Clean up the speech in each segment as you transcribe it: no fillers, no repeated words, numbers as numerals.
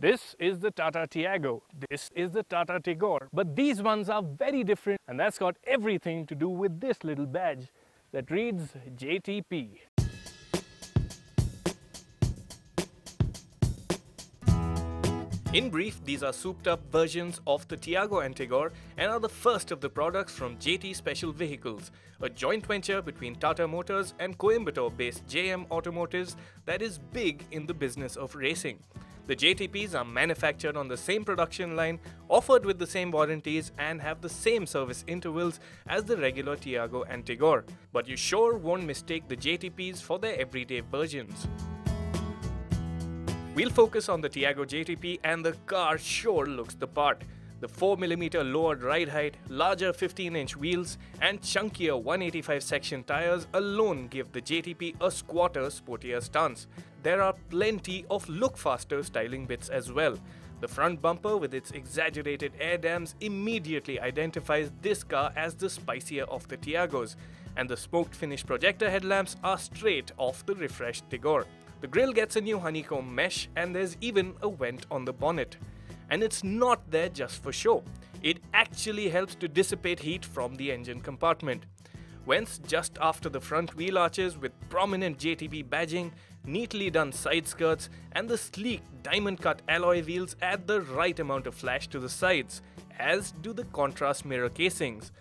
This is the Tata Tiago, this is the Tata Tiago, but these ones are very different, and that's got everything to do with this little badge that reads JTP. In brief, these are souped up versions of the Tiago and Tigor and are the first of the products from JT Special Vehicles, a joint venture between Tata Motors and Coimbatore-based JM Automotives that is big in the business of racing. The JTPs are manufactured on the same production line, offered with the same warranties and have the same service intervals as the regular Tiago and Tigor. But you sure won't mistake the JTPs for their everyday versions. We'll focus on the Tiago JTP, and the car sure looks the part. The 4mm lowered ride height, larger 15-inch wheels and chunkier 185 section tires alone give the JTP a squatter, sportier stance. There are plenty of look faster styling bits as well. The front bumper with its exaggerated air dams immediately identifies this car as the spicier of the Tiagos, and the smoked finish projector headlamps are straight off the refreshed Tigor. The grille gets a new honeycomb mesh, and there's even a vent on the bonnet. And it's not there just for show. It actually helps to dissipate heat from the engine compartment. Vents just after the front wheel arches with prominent JTP badging, neatly done side skirts, and the sleek diamond-cut alloy wheels add the right amount of flash to the sides, as do the contrast mirror casings.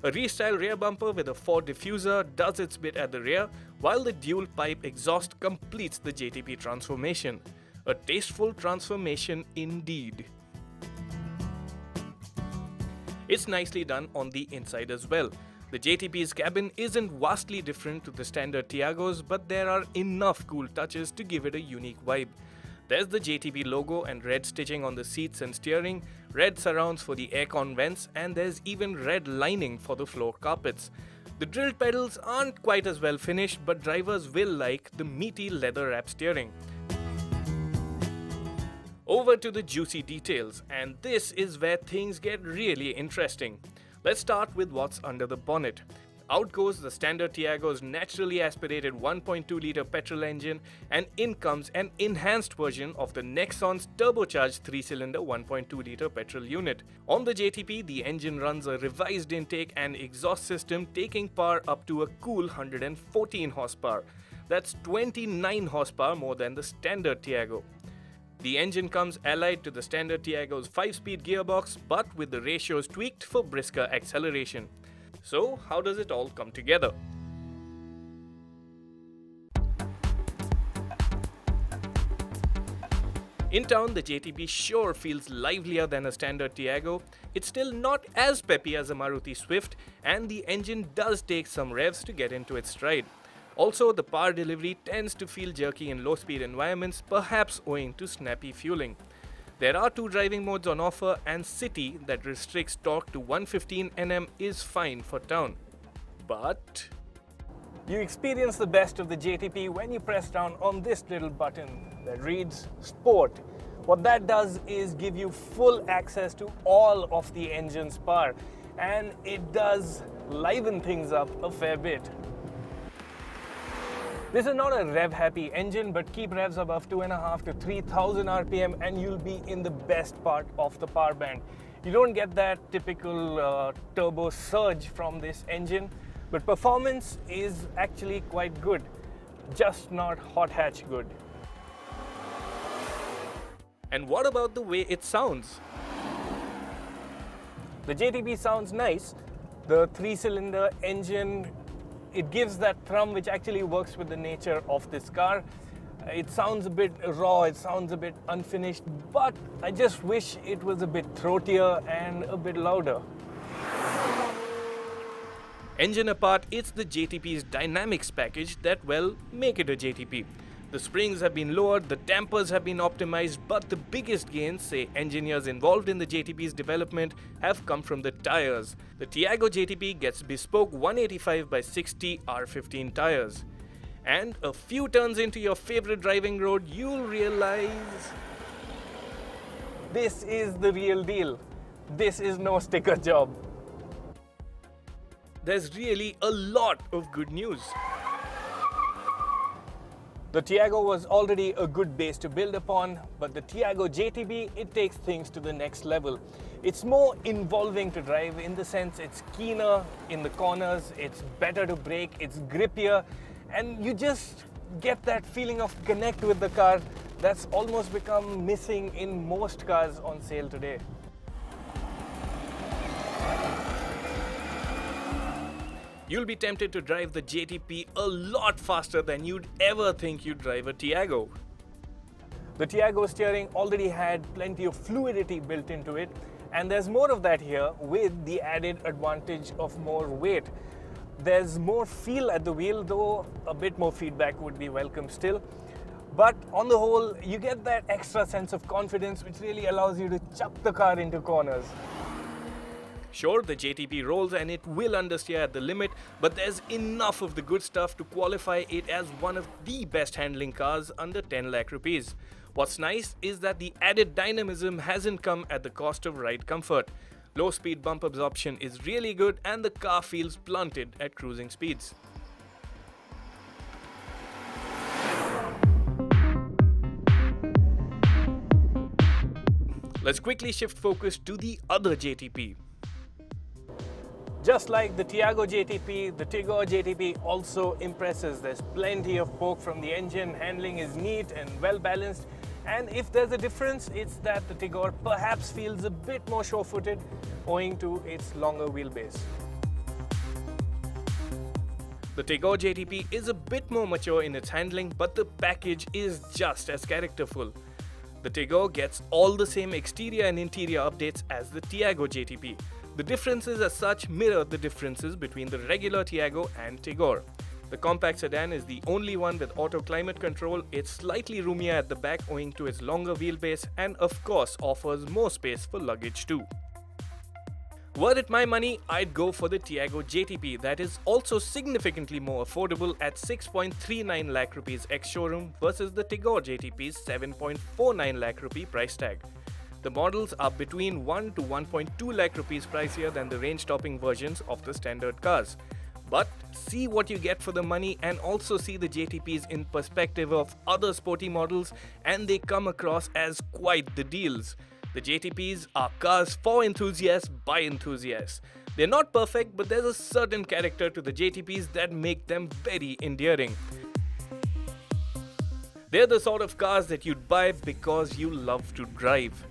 A restyled rear bumper with a Ford diffuser does its bit at the rear, while the dual pipe exhaust completes the JTP transformation. A tasteful transformation indeed. It's nicely done on the inside as well. The JTP's cabin isn't vastly different to the standard Tiagos, but there are enough cool touches to give it a unique vibe. There's the JTP logo and red stitching on the seats and steering, red surrounds for the aircon vents, and there's even red lining for the floor carpets. The drilled pedals aren't quite as well finished, but drivers will like the meaty leather wrap steering. Over to the juicy details, and this is where things get really interesting. Let's start with what's under the bonnet. Out goes the standard Tiago's naturally aspirated 1.2-litre petrol engine, and in comes an enhanced version of the Nexon's turbocharged 3-cylinder 1.2-litre petrol unit. On the JTP, the engine runs a revised intake and exhaust system, taking power up to a cool 114 horsepower. That's 29 horsepower more than the standard Tiago. The engine comes allied to the standard Tiago's 5-speed gearbox, but with the ratios tweaked for brisker acceleration. So, how does it all come together? In town, the JTP sure feels livelier than a standard Tiago. It's still not as peppy as a Maruti Swift, and the engine does take some revs to get into its stride. Also, the power delivery tends to feel jerky in low-speed environments, perhaps owing to snappy fueling. There are 2 driving modes on offer, and City that restricts torque to 115 Nm is fine for town. But you experience the best of the JTP when you press down on this little button that reads Sport. What that does is give you full access to all of the engine's power, and it does liven things up a fair bit. This is not a rev-happy engine, but keep revs above 2.5 to 3,000 RPM and you'll be in the best part of the power band. You don't get that typical turbo surge from this engine, but performance is actually quite good, just not hot hatch good. And what about the way it sounds? The JTP sounds nice. The 3-cylinder engine, it gives that thrum which actually works with the nature of this car. It sounds a bit raw, it sounds a bit unfinished, but I just wish it was a bit throatier and a bit louder. Engine apart, it's the JTP's dynamics package that, well, make it a JTP. The springs have been lowered, the dampers have been optimized, but the biggest gains, say engineers involved in the JTP's development, have come from the tires. The Tiago JTP gets bespoke 185/60 R15 tires. And a few turns into your favorite driving road, you'll realize this is the real deal. This is no sticker job. There's really a lot of good news. The Tiago was already a good base to build upon, but the Tiago JTP, it takes things to the next level. It's more involving to drive in the sense it's keener in the corners, it's better to brake, it's grippier, and you just get that feeling of connect with the car that's almost become missing in most cars on sale today. You'll be tempted to drive the JTP a lot faster than you'd ever think you'd drive a Tiago. The Tiago steering already had plenty of fluidity built into it, and there's more of that here with the added advantage of more weight. There's more feel at the wheel, though a bit more feedback would be welcome still. But on the whole, you get that extra sense of confidence which really allows you to chuck the car into corners. Sure, the JTP rolls and it will understeer at the limit, but there's enough of the good stuff to qualify it as one of the best handling cars under 10 lakh rupees. What's nice is that the added dynamism hasn't come at the cost of ride comfort. Low speed bump absorption is really good and the car feels blunted at cruising speeds. Let's quickly shift focus to the other JTP. Just like the Tiago JTP, the Tigor JTP also impresses. There's plenty of poke from the engine, handling is neat and well balanced, and if there's a difference, it's that the Tigor perhaps feels a bit more sure-footed owing to its longer wheelbase. The Tigor JTP is a bit more mature in its handling, but the package is just as characterful. The Tigor gets all the same exterior and interior updates as the Tiago JTP. The differences as such mirror the differences between the regular Tiago and Tigor. The compact sedan is the only one with auto climate control, it's slightly roomier at the back owing to its longer wheelbase and of course offers more space for luggage too. Were it my money, I'd go for the Tiago JTP that is also significantly more affordable at 6.39 lakh rupees ex-showroom versus the Tigor JTP's 7.49 lakh rupee price tag. The models are between 1 to 1.2 lakh rupees pricier than the range-topping versions of the standard cars. But see what you get for the money and also see the JTPs in perspective of other sporty models and they come across as quite the deals. The JTPs are cars for enthusiasts by enthusiasts. They're not perfect, but there's a certain character to the JTPs that make them very endearing. They're the sort of cars that you'd buy because you love to drive.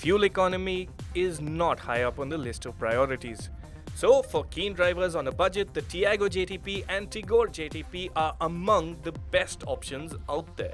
Fuel economy is not high up on the list of priorities. So, for keen drivers on a budget, the Tiago JTP and Tigor JTP are among the best options out there.